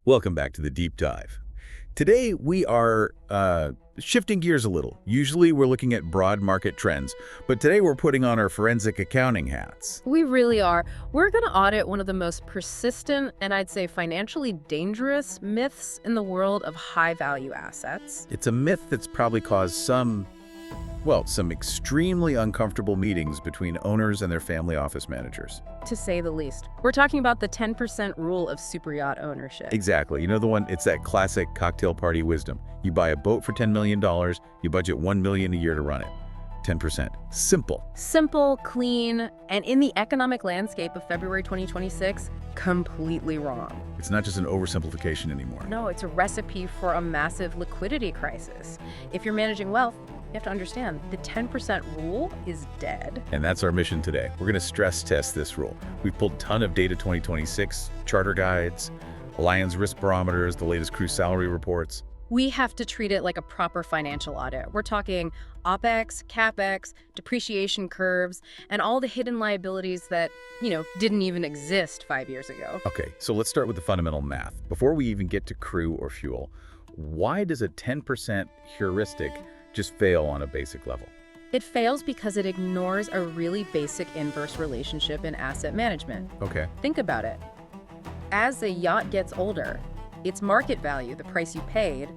Welcome back to the deep dive. Today we are shifting gears a little. Usually we're looking at broad market trends, but today we're putting on our forensic accounting hats. We really are. We're going to audit one of the most persistent and I'd say financially dangerous myths in the world of high-value assets. It's a myth that's probably caused some extremely uncomfortable meetings between owners and their family office managers. To say the least. We're talking about the 10% rule of superyacht ownership. Exactly. You know the one, it's that classic cocktail party wisdom. You buy a boat for $10 million, you budget $1 million a year to run it. 10%. Simple. Simple, clean, and in the economic landscape of February 2026, completely wrong. It's not just an oversimplification anymore. No, it's a recipe for a massive liquidity crisis. If you're managing wealth, you have to understand, the 10% rule is dead. And that's our mission today. We're going to stress test this rule. We've pulled a ton of data 2026, charter guides, Alliance risk barometers, the latest crew salary reports. We have to treat it like a proper financial audit. We're talking OpEx, CapEx, depreciation curves, and all the hidden liabilities that, didn't even exist 5 years ago. Okay, so let's start with the fundamental math. Before we even get to crew or fuel, why does a 10% heuristic just fail on a basic level? It fails because it ignores a really basic inverse relationship in asset management. Okay. Think about it. As a yacht gets older, its market value, the price you paid,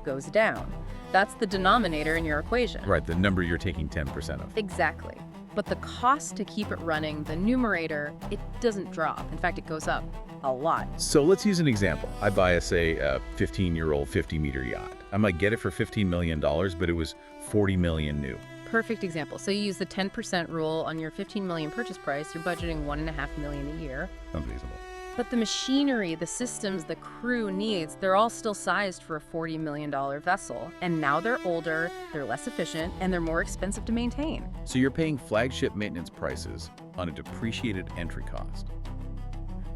goes down. That's the denominator in your equation. Right, the number you're taking 10% of. Exactly. But the cost to keep it running, the numerator, it doesn't drop. In fact, it goes up a lot. So let's use an example. I buy, say, a 15-year-old 50-meter yacht. I might get it for $15 million, but it was $40 million new. Perfect example. So you use the 10% rule on your $15 million purchase price, you're budgeting $1.5 million a year. Sounds reasonable. But the machinery, the systems, the crew needs, they're all still sized for a $40 million vessel. And now they're older, they're less efficient, and they're more expensive to maintain. So you're paying flagship maintenance prices on a depreciated entry cost.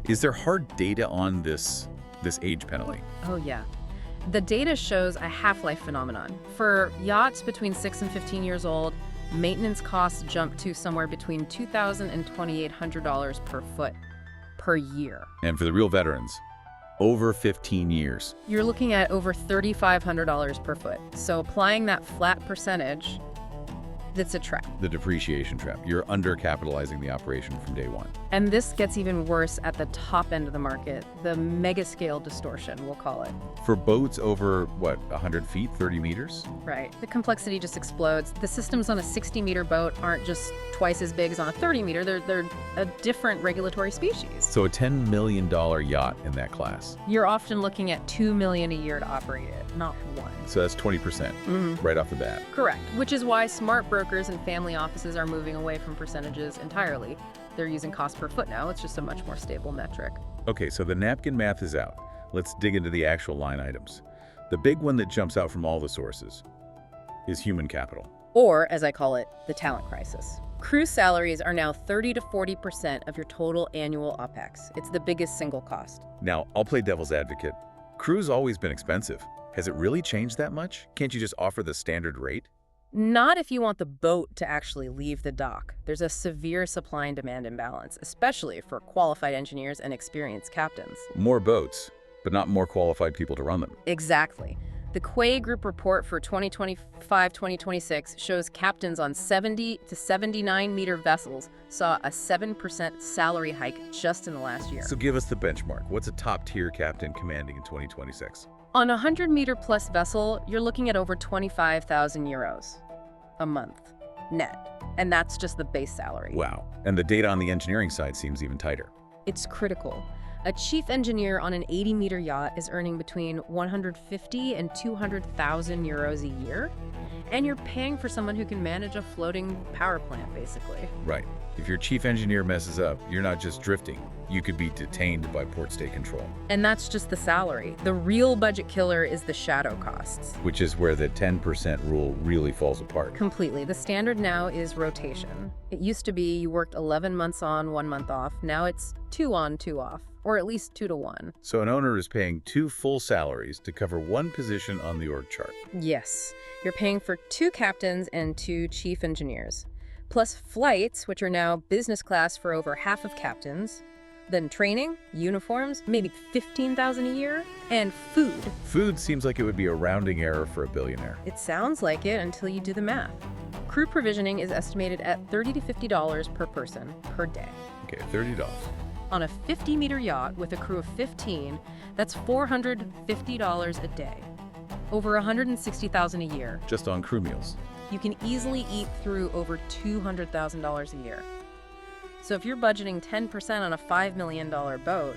Is there hard data on this age penalty? Oh, yeah. The data shows a half-life phenomenon. For yachts between 6 and 15 years old, maintenance costs jump to somewhere between $2,000 and $2,800 per foot per year. And for the real veterans, over 15 years. You're looking at over $3,500 per foot. So applying that flat percentage, that's a trap. The depreciation trap. You're undercapitalizing the operation from day one. And this gets even worse at the top end of the market, the mega-scale distortion, we'll call it. For boats over, 100 feet, 30 meters? Right. The complexity just explodes. The systems on a 60-meter boat aren't just twice as big as on a 30-meter. They're a different regulatory species. So a $10 million yacht in that class. You're often looking at $2 million a year to operate it, not one. So that's 20% right off the bat. Correct. Which is why smart brokers and family offices are moving away from percentages entirely. They're using cost per foot now. It's just a much more stable metric. Okay, so the napkin math is out. Let's dig into the actual line items. The big one that jumps out from all the sources is human capital. Or, as I call it, the talent crisis. Crew salaries are now 30 to 40% of your total annual OpEx. It's the biggest single cost. Now, I'll play devil's advocate. Crew's always been expensive. Has it really changed that much? Can't you just offer the standard rate? Not if you want the boat to actually leave the dock. There's a severe supply and demand imbalance, especially for qualified engineers and experienced captains. More boats, but not more qualified people to run them. Exactly. The Quay Group report for 2025-2026 shows captains on 70 to 79-meter vessels saw a 7% salary hike just in the last year. So give us the benchmark. What's a top-tier captain commanding in 2026? On a 100-meter plus vessel, you're looking at over 25,000 euros a month, net. And that's just the base salary. Wow. And the data on the engineering side seems even tighter. It's critical. A chief engineer on an 80-meter yacht is earning between 150 and 200,000 euros a year, and you're paying for someone who can manage a floating power plant, basically. Right. If your chief engineer messes up, you're not just drifting. You could be detained by port state control. And that's just the salary. The real budget killer is the shadow costs. Which is where the 10% rule really falls apart. Completely. The standard now is rotation. It used to be you worked 11 months on, 1 month off. Now it's 2 on, 2 off, or at least 2 to 1. So an owner is paying 2 full salaries to cover 1 position on the org chart. Yes. You're paying for 2 captains and 2 chief engineers. Plus flights, which are now business class for over half of captains, Then training, uniforms, maybe $15,000 a year, and food. Food seems like it would be a rounding error for a billionaire. It sounds like it until you do the math. Crew provisioning is estimated at $30 to $50 per person per day. Okay, $30. On a 50-meter yacht with a crew of 15, that's $450 a day. Over $160,000 a year. Just on crew meals. You can easily eat through over $200,000 a year. So if you're budgeting 10% on a $5 million boat,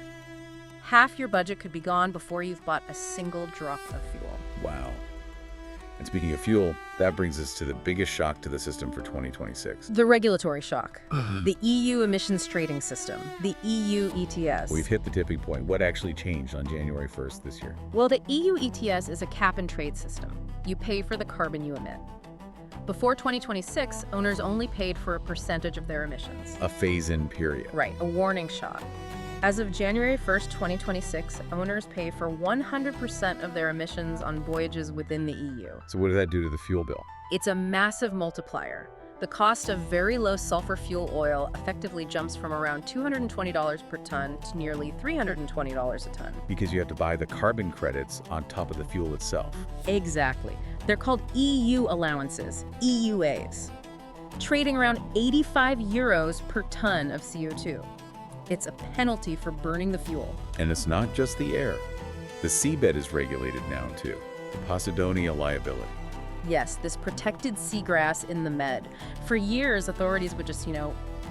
half your budget could be gone before you've bought a single drop of fuel. Wow. And speaking of fuel, that brings us to the biggest shock to the system for 2026. The regulatory shock. The EU emissions trading system, the EU ETS. We've hit the tipping point. What actually changed on January 1st this year? Well, the EU ETS is a cap-and-trade system. You pay for the carbon you emit. Before 2026, owners only paid for a percentage of their emissions. A phase-in period. Right, a warning shot. As of January 1st, 2026, owners pay for 100% of their emissions on voyages within the EU. So what does that do to the fuel bill? It's a massive multiplier. The cost of very low sulfur fuel oil effectively jumps from around $220 per ton to nearly $320 a ton. Because you have to buy the carbon credits on top of the fuel itself. Exactly. They're called EU allowances, EUAs, trading around 85 euros per ton of CO2. It's a penalty for burning the fuel. And it's not just the air. The seabed is regulated now, too. The Posidonia liability. Yes, this protected seagrass in the Med. For years, authorities would just,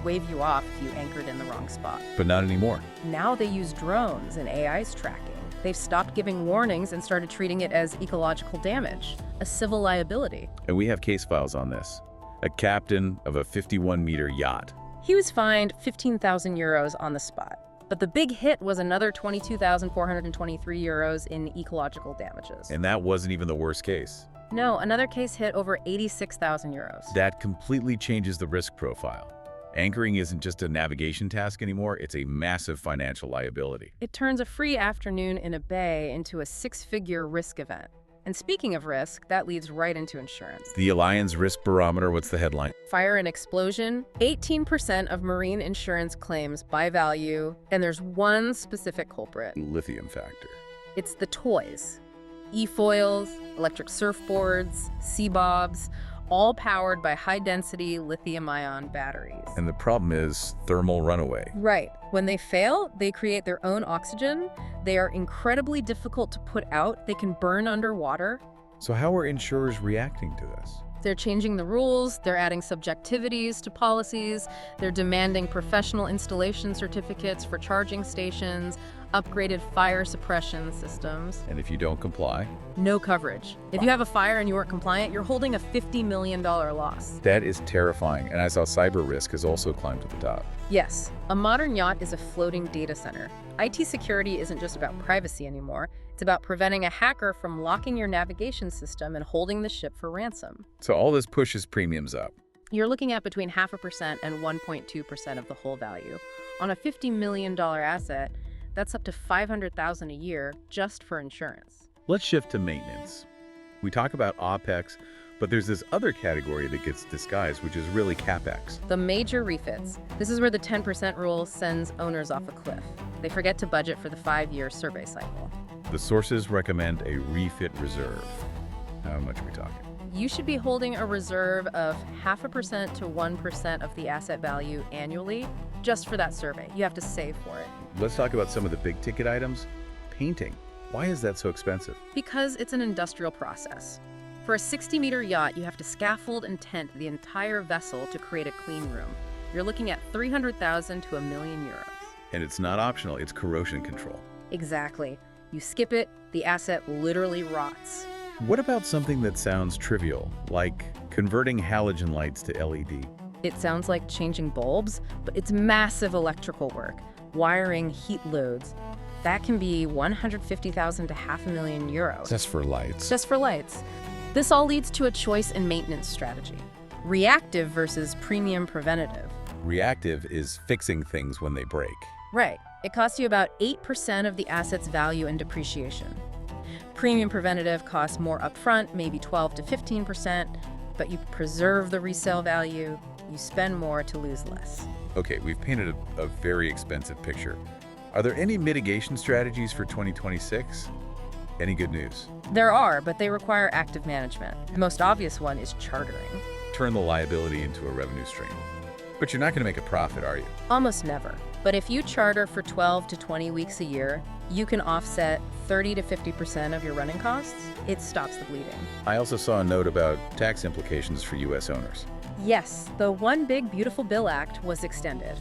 wave you off if you anchored in the wrong spot. But not anymore. Now they use drones and AI's tracking. They've stopped giving warnings and started treating it as ecological damage, a civil liability. And we have case files on this. A captain of a 51-meter yacht. He was fined 15,000 euros on the spot. But the big hit was another 22,423 euros in ecological damages. And that wasn't even the worst case. No, another case hit over 86,000 euros. That completely changes the risk profile. Anchoring isn't just a navigation task anymore, it's a massive financial liability. It turns a free afternoon in a bay into a six-figure risk event. And speaking of risk, that leads right into insurance. The Allianz Risk Barometer, what's the headline? Fire and explosion, 18% of marine insurance claims by value, and there's one specific culprit. Lithium factor. It's the toys. E-foils, electric surfboards, sea bobs, all powered by high-density lithium-ion batteries. And the problem is thermal runaway. Right. When they fail, they create their own oxygen. They are incredibly difficult to put out. They can burn underwater. So how are insurers reacting to this? They're changing the rules, they're adding subjectivities to policies, they're demanding professional installation certificates for charging stations, upgraded fire suppression systems. And if you don't comply? No coverage. If you have a fire and you weren't compliant, you're holding a $50 million loss. That is terrifying, and I saw cyber risk has also climbed to the top. Yes, a modern yacht is a floating data center. IT security isn't just about privacy anymore. It's about preventing a hacker from locking your navigation system and holding the ship for ransom. So all this pushes premiums up. You're looking at between 0.5% and 1.2% of the whole value. On a $50 million asset, that's up to $500,000 a year just for insurance. Let's shift to maintenance. We talk about OpEx, but there's this other category that gets disguised, which is really CapEx. The major refits. This is where the 10% rule sends owners off a cliff. They forget to budget for the 5-year survey cycle. The sources recommend a refit reserve. How much are we talking? You should be holding a reserve of 0.5% to 1% of the asset value annually just for that survey. You have to save for it. Let's talk about some of the big ticket items. Painting. Why is that so expensive? Because it's an industrial process. For a 60-meter yacht, you have to scaffold and tent the entire vessel to create a clean room. You're looking at 300,000 to €1 million. And it's not optional, it's corrosion control. Exactly. You skip it, the asset literally rots. What about something that sounds trivial, like converting halogen lights to LED? It sounds like changing bulbs, but it's massive electrical work. Wiring, heat loads. That can be 150,000 to €500,000. Just for lights. Just for lights. This all leads to a choice in maintenance strategy. Reactive versus premium preventative. Reactive is fixing things when they break. Right. It costs you about 8% of the asset's value in depreciation. Premium preventative costs more upfront, maybe 12 to 15%, but you preserve the resale value. You spend more to lose less. Okay, we've painted a very expensive picture. Are there any mitigation strategies for 2026? Any good news? There are, but they require active management. The most obvious one is chartering. Turn the liability into a revenue stream. But you're not going to make a profit, are you? Almost never. But if you charter for 12 to 20 weeks a year, you can offset 30 to 50% of your running costs. It stops the bleeding. I also saw a note about tax implications for U.S. owners. Yes, the One Big Beautiful Bill Act was extended.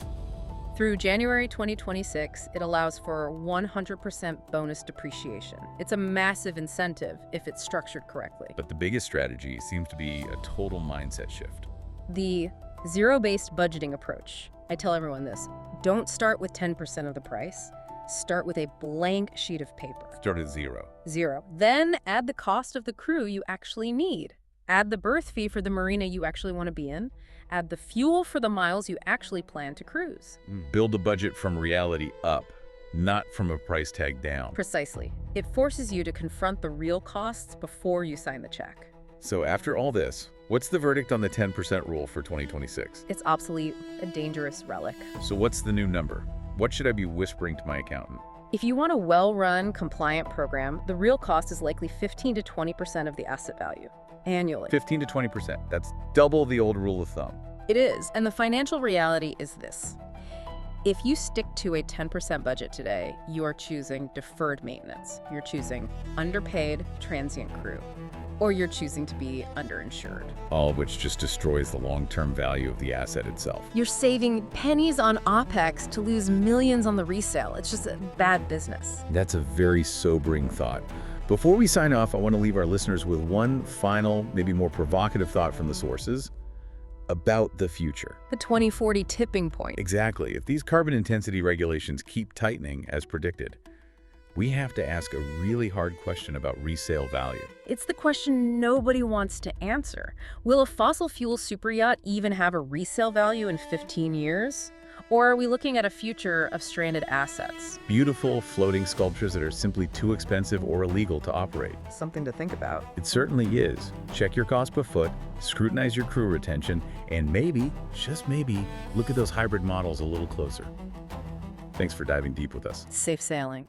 Through January 2026, it allows for 100% bonus depreciation. It's a massive incentive if it's structured correctly. But the biggest strategy seems to be a total mindset shift. The zero-based budgeting approach. I tell everyone this. Don't start with 10% of the price. Start with a blank sheet of paper. Start at zero. Zero. Then add the cost of the crew you actually need. Add the berth fee for the marina you actually want to be in. Add the fuel for the miles you actually plan to cruise. Build a budget from reality up, not from a price tag down. Precisely. It forces you to confront the real costs before you sign the check. So after all this, what's the verdict on the 10% rule for 2026? It's obsolete, a dangerous relic. So what's the new number? What should I be whispering to my accountant? If you want a well-run, compliant program, the real cost is likely 15 to 20% of the asset value annually. 15 to 20%. That's double the old rule of thumb. It is, and the financial reality is this. If you stick to a 10% budget today, you are choosing deferred maintenance. You're choosing underpaid transient crew, or you're choosing to be underinsured. All of which just destroys the long-term value of the asset itself. You're saving pennies on OpEx to lose millions on the resale. It's just a bad business. That's a very sobering thought. Before we sign off, I want to leave our listeners with one final, maybe more provocative thought from the sources about the future. The 2040 tipping point. Exactly. If these carbon intensity regulations keep tightening as predicted, we have to ask a really hard question about resale value. It's the question nobody wants to answer. Will a fossil fuel superyacht even have a resale value in 15 years? Or are we looking at a future of stranded assets? Beautiful floating sculptures that are simply too expensive or illegal to operate. Something to think about. It certainly is. Check your cost per foot, scrutinize your crew retention, and maybe, just maybe, look at those hybrid models a little closer. Thanks for diving deep with us. Safe sailing.